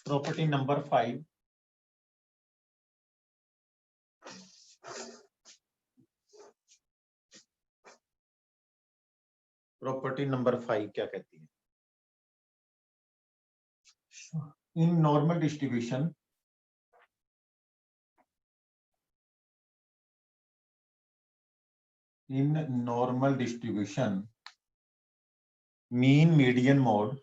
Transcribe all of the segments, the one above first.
Property number 5, property number 5 क्या कहती है? In normal distribution mean median mode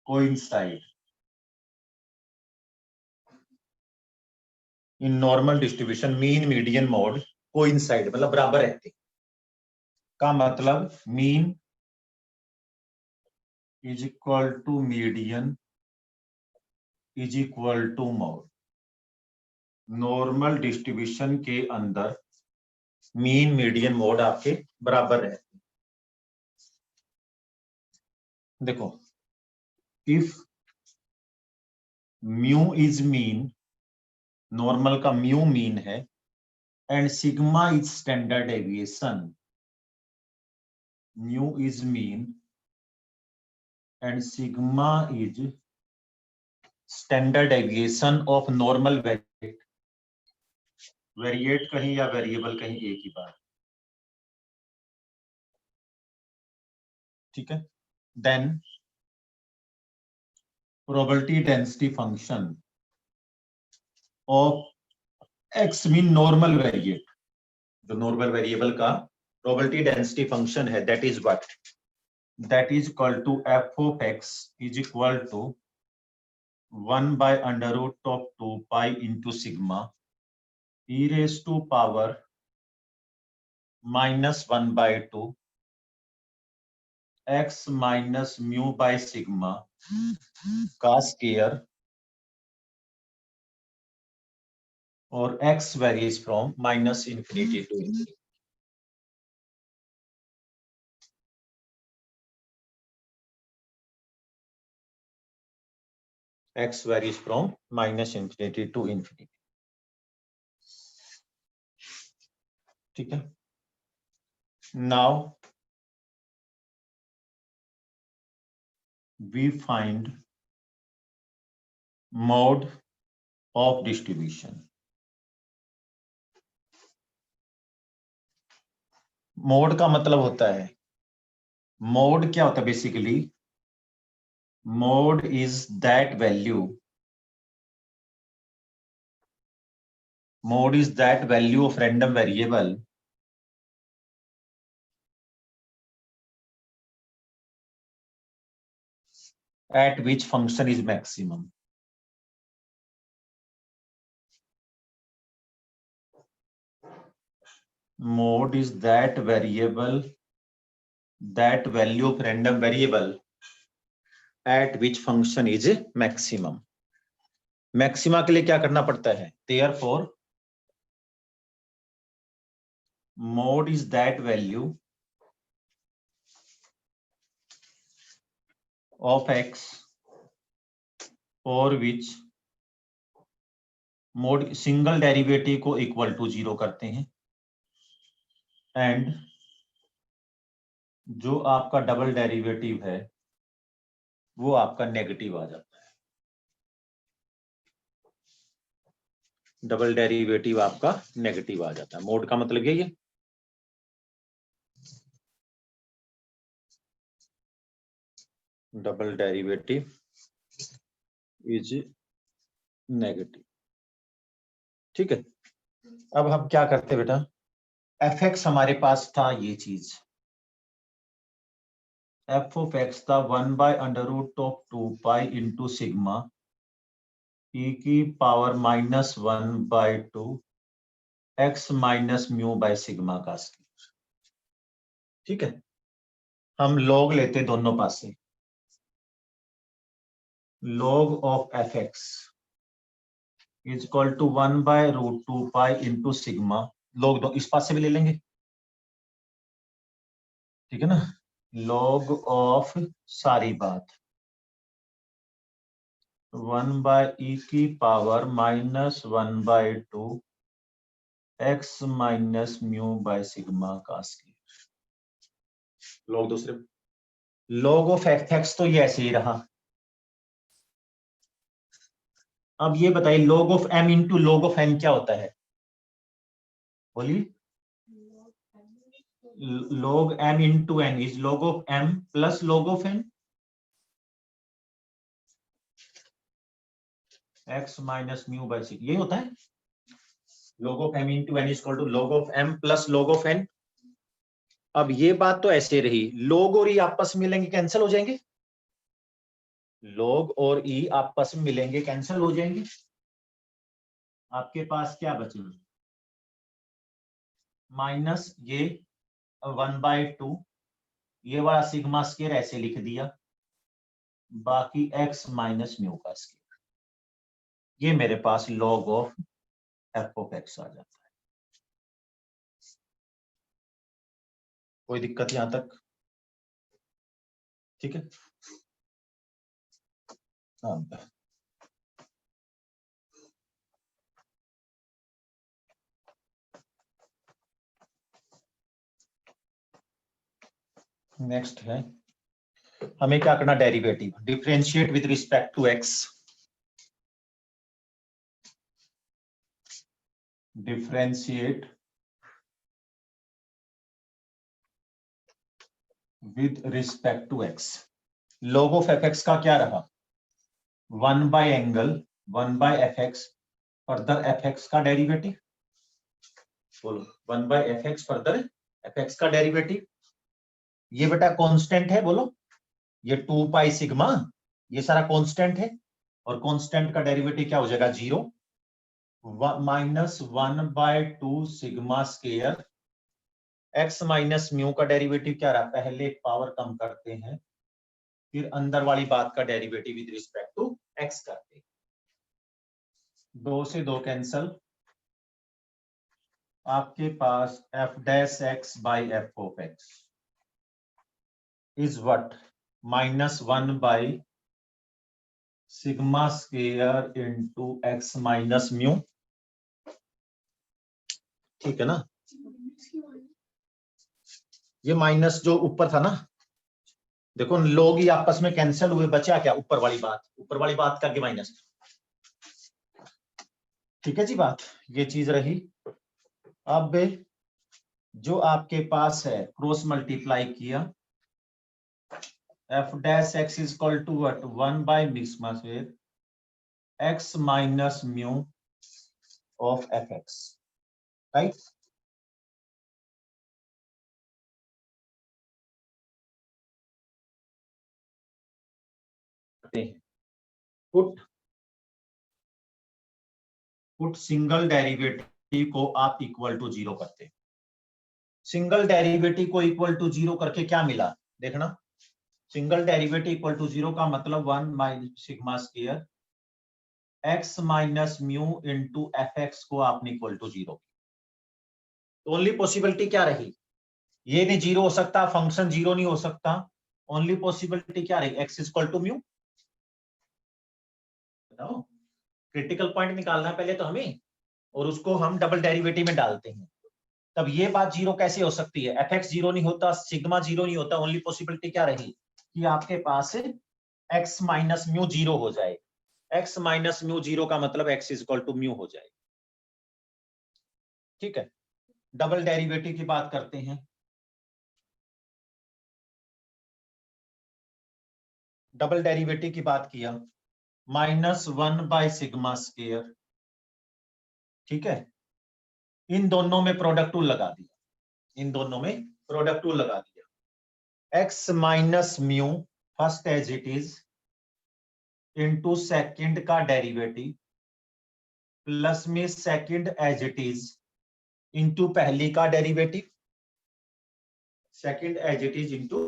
coincide in normal distribution mean median mode coincide मतलब बराबर रहते का मतलब mean is equal to median is equal to mode. Normal distribution के अंदर मीन मीडियन मोड आपके बराबर रहते। देखो, if mu is mean, normal का म्यू मीन है, and sigma is standard deviation, mu is mean and sigma is standard deviation of normal variate कहीं या वेरिएबल कहीं एक ही बात, ठीक है। Then probability density function of x mean normal variate, जो नॉर्मल वेरिएबल का प्रोबेबिलिटी डेंसिटी फंक्शन है, that is what, that is equal to f of x is equal to 1/√2 pi into sigma e raised to power -1/2 x minus mu by sigma का square, और x varies from -infinity to infinity। x varies from -infinity to infinity, ठीक है। Now we find mode of distribution। Mode का मतलब होता है, mode क्या होता है basically, mode is that value, mode is that value of random variable at which function is maximum। Mode is that variable, that value of random variable at which function is maximum। Maxima के लिए क्या करना पड़ता है, therefore mode is that value of x for which mode single derivative को equal to 0 करते हैं, and जो आपका डबल डेरिवेटिव है वो आपका नेगेटिव आ जाता है, डबल डेरिवेटिव आपका नेगेटिव आ जाता है। मोड का मतलब यही है, डबल डेरिवेटिव इज नेगेटिव, ठीक है। अब हम क्या करते बेटा, एफ एक्स हमारे पास था, ये चीज एफ ऑफ एक्स था 1/√2 पाई इंटू सिग्मा e की power -1/2 x minus mu by sigma का स्क्वायर, ठीक है। हम लॉग लेते दोनों पासे, log of fx is equal to 1/√2 pi into sigma, log दो इस पास से भी ले लेंगे, ठीक है ना, log ऑफ सारी बात 1/e की power -1/2 x minus mu by sigma का स्क्वायर, log दूसरे, log of fx तो ये ऐसे ही रहा। अब ये बताइए log of m into log of n क्या होता है, बोलिए। log m into n is log of m plus log of n, x minus mu by c, यही होता है। log of m into n is equal to log of m plus log of n। अब ये बात तो ऐसे रही, log और e आपस में मिलेंगे कैंसिल हो जाएंगे, log और e आपस में मिलेंगे कैंसिल हो जाएंगे। आपके पास क्या बचेगा, माइनस ये 1/2, ये वाला सिग्मा स्क्वायर ऐसे लिख दिया, बाकी x माइनस म्यू का स्क्वायर, ये मेरे पास log of f of x आ जाता है। कोई दिक्कत यहां तक, ठीक है। हाँ, नेक्स्ट है, हमें क्या करना, derivative, differentiate with respect to x, differentiate with respect to x। log of fx का क्या रहा, 1/एंगल 1/fx, फर्दर fx का डेरिवेटिव, बोलो 1/fx फर्दर fx का डेरिवेटिव। ये बेटा कांस्टेंट है, बोलो, ये 2 पाई सिग्मा, ये सारा कांस्टेंट है, और कांस्टेंट का डेरिवेटिव क्या हो जाएगा, 0, minus 1/2 sigma square, x minus mu का डेरिवेटिव क्या रहा, पहले पावर कम करते हैं, फिर अंदर वाली बात का derivative with respect to x करते हैं, 2 से 2 कैंसल, आपके पास f dash x by f of x is what, -1 sigma square into x minus mu, ठीक है ना। ये माइनस जो ऊपर था ना, देखो लोग ही आपस में कैंसिल हुए, बचा क्या, ऊपर वाली बात, ऊपर वाली बात का माइनस, ठीक है जी बात, ये चीज रही। अब जो आपके पास है क्रॉस मल्टीप्लाई किया, f dash x is equal to what, 1/μ² x minus mu of fx, right. Put single derivative को आप इक्वल टू 0 करते हैं, सिंगल डेरिवेटिव को इक्वल टू 0 करके क्या मिला, देखना, सिंगल डेरिवेटिव इक्वल टू 0 का मतलब 1 minus sigma square x minus mu into fx को आपने इक्वल टू 0, तो ओनली पॉसिबिलिटी क्या रही, ये नहीं 0 हो सकता, फंक्शन 0 नहीं हो सकता, ओनली पॉसिबिलिटी क्या रही, x इक्वल टू म्यू। बताओ, क्रिटिकल पॉइंट निकालना है पहले तो हमें, और उसको हम डबल डेरिवेटिव में डालते हैं, तब ये बात 0 कैसे हो सकती है, fx 0 नहीं होता, सिग्मा 0 नहीं होता, ओनली पॉसिबिलिटी क्या रही कि आपके पास x माइनस म्यू 0 हो जाए, x माइनस म्यू 0 का मतलब x is equal to mu हो जाए, ठीक है। डबल डेरिवेटिव की बात करते हैं, डबल डेरिवेटिव की बात किया, -1 सिग्मा स्क्वायर, ठीक है, इन दोनों में प्रोडक्ट टूल लगा दिया, इन दोनों में प्रोडक्ट टूल लगा दिया, x minus mu first as it is into second का डेरिवेटिव प्लस में second as it is into पहली का derivative, second as it is into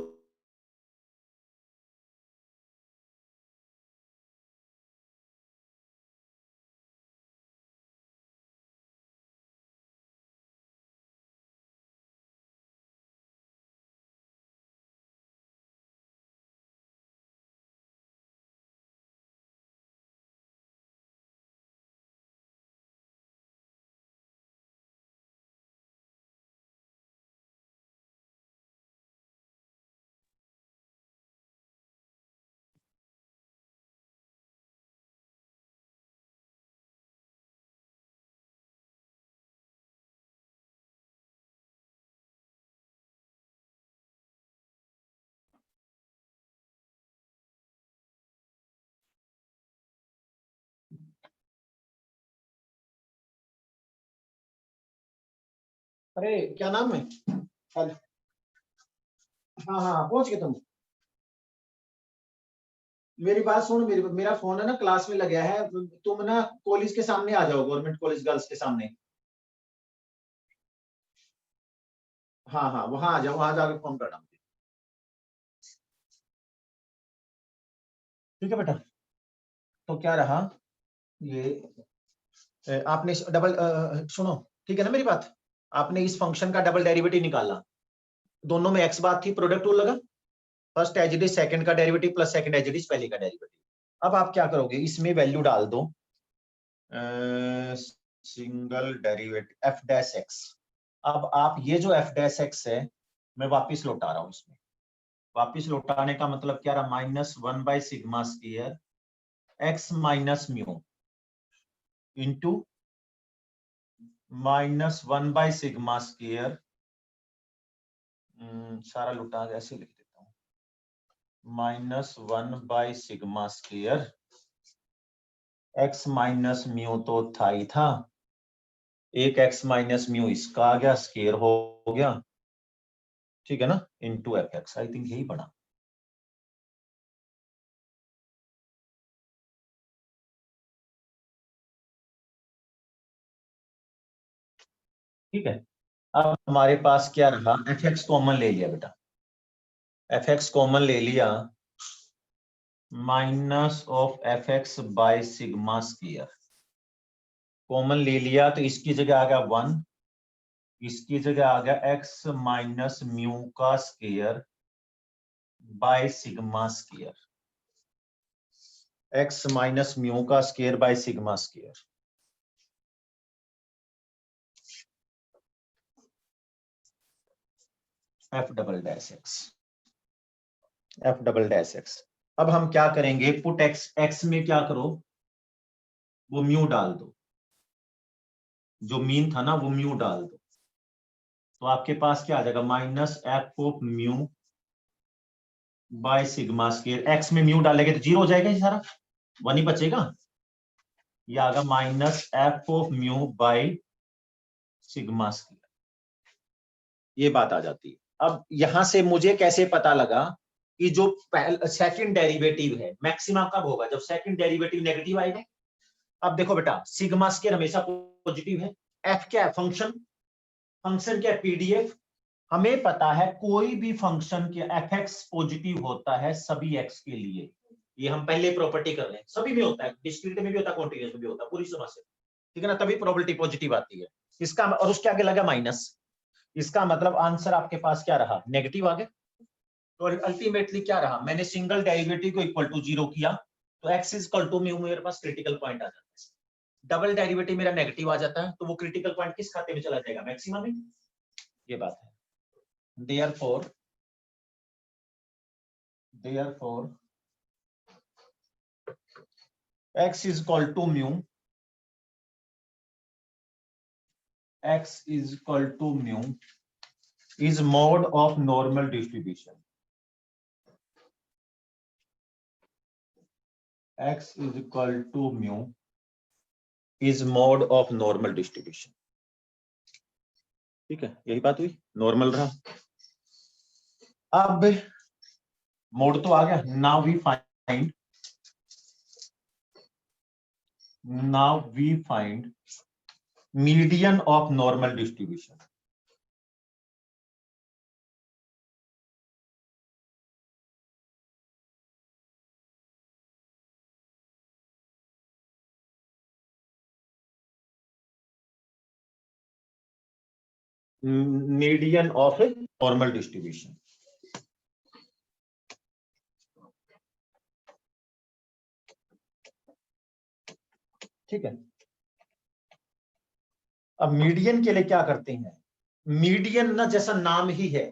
अरे क्या नाम है? हेलो। हाँ हाँ पहुंच गए तुम? मेरी बात सुन, मेरा फोन है ना क्लास में लगा है, तुम ना कॉलेज के सामने आ जाओ, गवर्नमेंट कॉलेज गर्ल्स के सामने। हाँ हाँ वहां आ जाओ, वहां जाकर फोन करना मुझे। ठीक है बेटा। तो क्या रहा ये, आपने डबल, सुनो, ठीक है ना मेरी बात? आपने इस फंक्शन का डबल डेरिवेटिव निकाला, दोनों में एक्स बात थी, प्रोडक्ट रूल लगा, first as it is second का derivative plus second as it is पहले का डेरिवेटिव। अब आप क्या करोगे, इसमें वैल्यू डाल दो, single derivative F dash x. अब आप ये जो एफ डैश एक्स है, मैं वापिस लौटा रहा हूं इसमें। वापिस लौटाने का मतलब क्या रहा, -1/σ² एक्स माइनस म्यू इंटू -1/σ², सारा लुटा ऐसे लिख देता हूँ, -1/σ², एक्स माइनस म्यू तो था ही था, एक एक्स माइनस म्यू इसका आ गया, स्केयर हो गया, ठीक है ना, into F x. I think यही बना। ठीक है, अब हमारे पास क्या रहा, एफ एक्स कॉमन ले लिया बेटा, एफ एक्स कॉमन ले लिया, -(f(x)/σ², कॉमन ले लिया तो इसकी जगह आ गया 1, इसकी जगह आ गया एक्स माइनस म्यू का square by σ², x minus mu का square by σ²। F double dash x, f double dash x. अब हम क्या करेंगे, पुट एक्स, एक्स में क्या करो, वो म्यू डाल दो, जो मीन था ना वो म्यू डाल दो, तो आपके पास क्या आ जाएगा, -(f(म्यू बाय σ²), एक्स में म्यू डालेंगे तो 0 हो जाएगा, ये सारा 1 ही बचेगा, ये आएगा -(f(म्यू बाय σ²), ये बात आ जाती है। अब यहां से मुझे कैसे पता लगा कि जो सेकंड डेरिवेटिव है मैक्सिमम कब होगा, जब सेकंड डेरिवेटिव नेगेटिव आएगा। अब देखो बेटा, σ² हमेशा पॉजिटिव है, एफ क्या है, फंक्शन, फंक्शन क्या है, पीडीएफ। हमें पता है कोई भी फंक्शन के एफ एक्स पॉजिटिव होता है सभी एक्स के लिए, ये हम पहले प्रॉपर्टी कर रहे हैं, सभी में होता है, डिस्क्रीट में भी होता है, कॉन्टिन्यूअस में भी होता है, पूरी समझ से, ठीक है ना, तभी प्रोबेबिलिटी पॉजिटिव आती है इसका, और उसके आगे लगा माइनस, इसका मतलब आंसर आपके पास क्या रहा, नेगेटिव आ गया। तो अल्टीमेटली क्या रहा, मैंने सिंगल डेरिवेटिव को इक्वल टू 0 किया, तो x is equal to mu, मेरे पास क्रिटिकल पॉइंट आ जाता है। डबल डेरिवेटिव मेरा नेगेटिव आ जाता है, तो वो क्रिटिकल पॉइंट किस खाते में चला जाएगा, मैक्सिमम में, ये बात है। Therefore x is equal to mu, x is equal to mu is mode of normal distribution, x is equal to mu is mode of normal distribution। ठीक है, यही बात हुई, नॉर्मल रहा। अब मोड तो आ गया, now we find median of normal distribution. Median of normal distribution, ठीक है। अब मीडियन के लिए क्या करते हैं, मीडियन ना जैसा नाम ही है,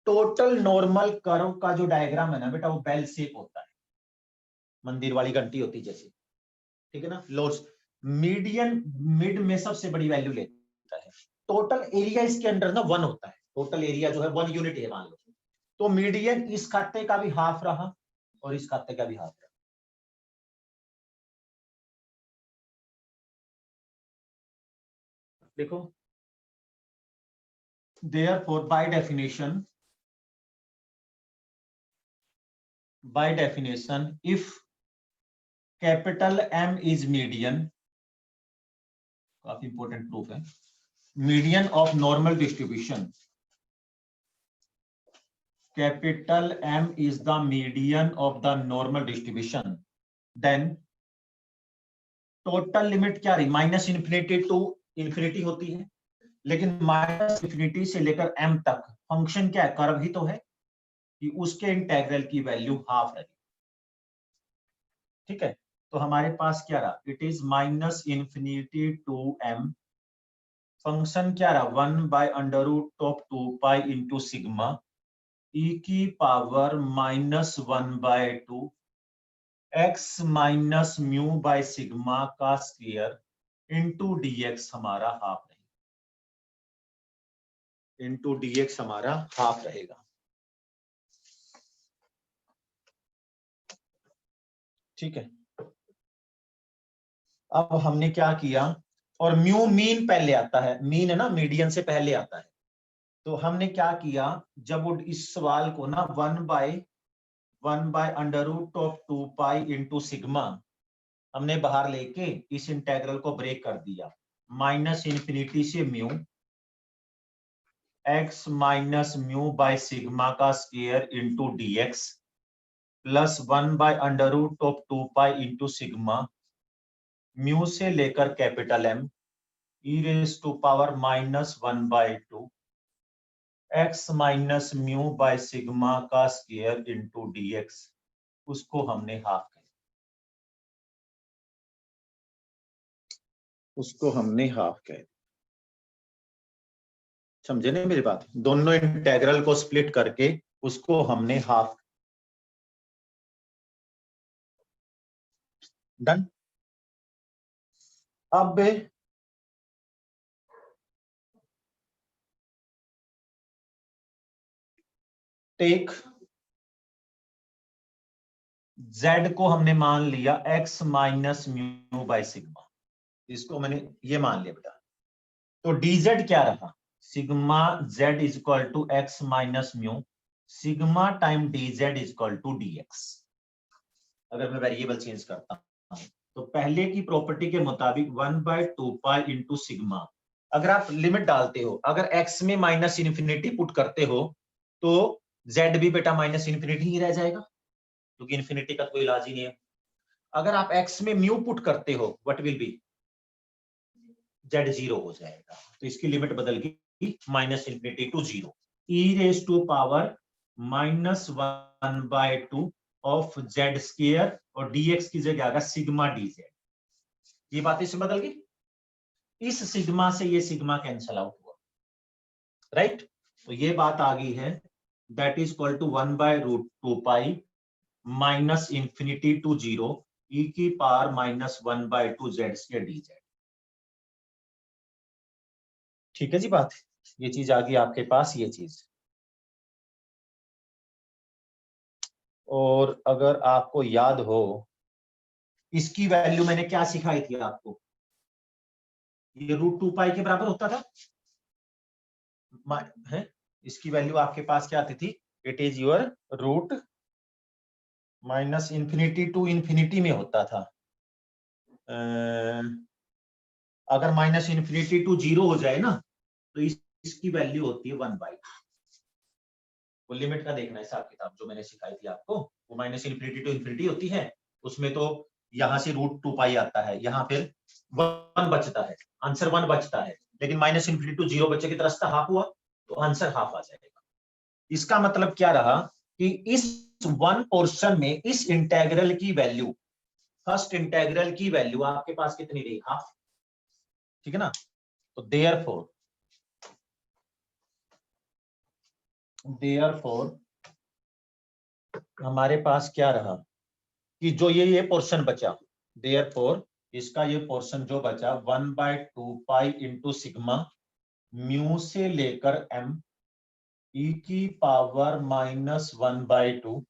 टोटल नॉर्मल कर्व का जो डायग्राम है ना बेटा, वो बेल शेप होता है, मंदिर वाली घंटी होती जैसे, ठीक है ना, लोड्स। मीडियन मिड में सबसे बड़ी वैल्यू लेता है, टोटल एरिया इसके अंडर ना 1 होता है, टोटल एरिया जो है 1 यूनिट है मान लो, तो मीडियन इस खाते का भी हाफ रहा और इस खाते का भी हाफ रहा। देखो Therefore, by definition, if capital M is median, काफी इंपॉर्टेंट प्रूफ है, median of normal distribution, capital M is the median of the normal distribution, then total limit क्या रही, माइनस इन्फिनिटी टू इन्फिनिटी होती है, लेकिन minus infinity से लेकर m तक फंक्शन क्या है, कर्व ही तो है, कि उसके इंटेग्रल की वैल्यू हाफ है। ठीक है, तो हमारे पास क्या रहा, it is minus infinity to m, function क्या रहा, 1/√2 इंटू सिग्मा e की power -1/2 x minus mu by sigma का स्क्वायर इंटू dx हमारा हाफ रहेगा, इंटू dx हमारा हाफ रहेगा। ठीक है, अब हमने क्या किया, और म्यू मीन पहले आता है, मीन है ना, मीडियन से पहले आता है, तो हमने क्या किया, जब वो इस सवाल को ना 1/√2 इंटू सिग्मा हमने बाहर लेके इस इंटेग्रल को ब्रेक कर दिया, माइनस इन्फिनिटी से mu x minus mu by sigma का square into dx plus 1/√2 into sigma mu से लेकर capital M e raise to power -1/2 x minus mu by sigma का स्क्वायर इंटू dx, उसको हमने हाफ कर, उसको हमने हाफ कर, समझे नहीं मेरी बात, दोनों इंटेग्रल को स्प्लिट करके उसको हमने हाफ, डन। अब टेक z को हमने मान लिया x minus mu by sigma, इसको मैंने ये मान लिया बेटा, तो dz क्या रहा, sigma z is equal to x minus mu sigma time dz is equal to dx। अगर मैं वेरिएबल चेंज करता हूं तो पहले की प्रॉपर्टी के मुताबिक 1/2 इंटू सिग्मा, अगर आप लिमिट डालते हो, अगर x में माइनस इन्फिनिटी पुट करते हो तो z भी बेटा माइनस इन्फिनिटी ही रह जाएगा, क्योंकि इन्फिनिटी का कोई इलाज ही नहीं है। अगर आप x में म्यू पुट करते हो, व्हाट विल बी, z 0 हो जाएगा, तो इसकी लिमिट बदल गई minus infinity to 0, e raise to power -1/2 of z square, और dx की जगह आएगा सिग्मा dz, ये बात इससे बदल गई, इस सिग्मा से ये सिग्मा कैंसल आउट हुआ, राइट, तो ये बात आ गई है, that is equal to 1/√2 minus infinity to 0 e की पावर -1/2 z स्क्वायर dz। ठीक है जी बात, ये चीज आ गई आपके पास, ये चीज। और अगर आपको याद हो, इसकी वैल्यू मैंने क्या सिखाई थी आपको, ये √2 के बराबर होता था है, इसकी वैल्यू आपके पास क्या आती थी, it is your root minus infinity to infinity में होता था, अगर माइनस इन्फिनिटी टू 0 हो जाए ना तो इसकी वैल्यू होती है 1/2, वो लिमिट का देखना हिसाब किताब जो मैंने सिखाई थी आपको, वो माइनस इन्फिनिटी टू इन्फिनिटी होती है, उसमें तो यहाँ से √2 आता है, यहाँ फिर 1 बचता है, आंसर 1 बचता है, लेकिन माइनस इन्फिनिटी टू 0 बचे की रास्ता हाफ हुआ, तो आंसर हाफ आ जाएगा। इसका मतलब क्या रहा कि इस 1 पोर्शन में इस इंटेग्रल की वैल्यू, फर्स्ट इंटेग्रल की वैल्यू आपके पास कितनी रही, हाफ, ठीक है ना, तो देयरफॉर हमारे पास क्या रहा कि जो ये पोर्शन बचा, देयरफॉर इसका ये पोर्शन जो बचा 1/2 इंटू सिग्मा म्यू से लेकर m e की power -1/2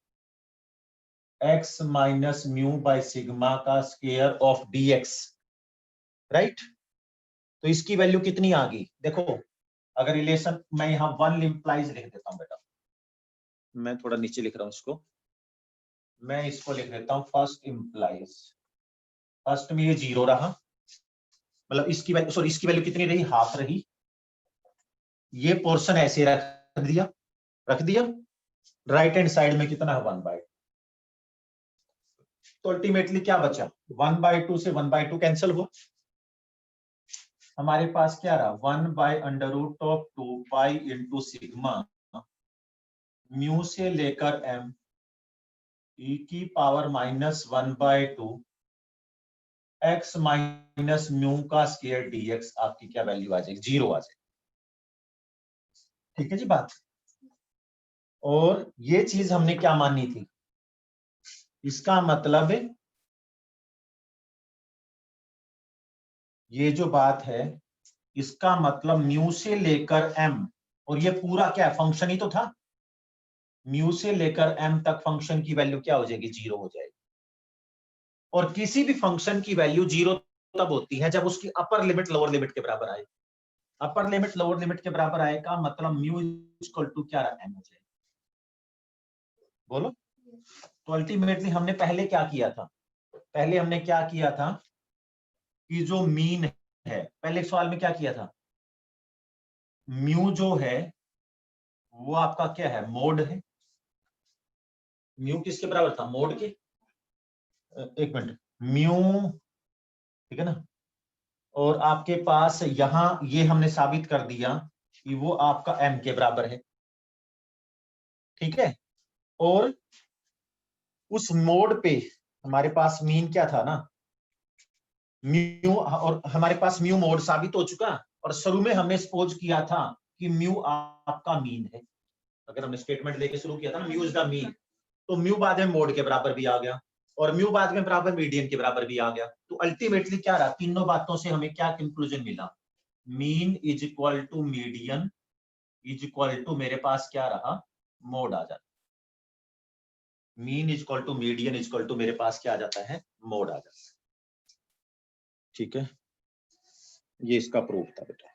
x minus mu by sigma का स्क्वायर ऑफ dx, राइट, तो इसकी वैल्यू कितनी आ गई, देखो अगर रिलेशन मैं यहाँ वन इम्प्लाइज लिख देता हूँ बेटा, मैं थोड़ा नीचे लिख रहा हूँ इसको, मैं इसको लिख देता हूँ फर्स्ट इम्प्लाइज। फर्स्ट में ये 0 रहा, मतलब इसकी वैल्यू, सॉरी इसकी वैल्यू कितनी रही, हाफ रही। ये पोर्शन ऐसे रख दिया, राइट हैंड साइड में कितना है 1/2। तो अल्टीमेटली क्या बचा, 1/2 से 1/2 कैंसिल हुआ, हमारे पास क्या रहा 1/√2 पाई इंटू सिग्मा म्यू से लेकर m e की पावर -1/2 x माइनस म्यू का स्क्वायर dx, आपकी क्या वैल्यू आ जाएगी, 0 आ जाएगी। ठीक है जी बात। और ये चीज हमने क्या मानी थी, इसका मतलब है ये जो बात है, इसका मतलब म्यू से लेकर m, और ये पूरा क्या फंक्शन ही तो था, म्यू से लेकर m तक फंक्शन की वैल्यू क्या हो जाएगी, 0 हो जाएगी। और किसी भी फंक्शन की वैल्यू 0 तब होती है जब उसकी अपर लिमिट लोअर लिमिट के बराबर आए। अपर लिमिट लोअर लिमिट के बराबर आए का मतलब म्यू इक्वल टू क्या रहा, m हो जाएगा। बोलो। तो अल्टीमेटली हमने पहले क्या किया था, पहले हमने क्या किया था कि जो मीन है, पहले सवाल में क्या किया था, म्यू जो है वो आपका क्या है, मोड है। म्यू किसके बराबर था, मोड के, एक मिनट, म्यू, ठीक है ना। और आपके पास यहां ये हमने साबित कर दिया कि वो आपका m के बराबर है, ठीक है। और उस मोड पे हमारे पास मीन क्या था ना, म्यू, और हमारे पास म्यू मोड साबित हो चुका। और शुरू में हमने सपोज किया था कि म्यू आपका मीन है, अगर हमने स्टेटमेंट लेके शुरू किया था ना म्यू इज द मीन, तो म्यू बाद में मोड के बराबर भी आ गया, और म्यू बाद में बराबर मीडियन के बराबर भी आ गया। तो अल्टीमेटली क्या रहा, तीनों बातों से हमें क्या कंक्लूजन मिला, mean is equal to median is equal to मेरे पास क्या रहा, मोड आ जाता। Mean is equal to median is equal to मेरे पास क्या आ जाता है, मोड आ जाता है। ठीक है, ये इसका प्रूफ था बेटा।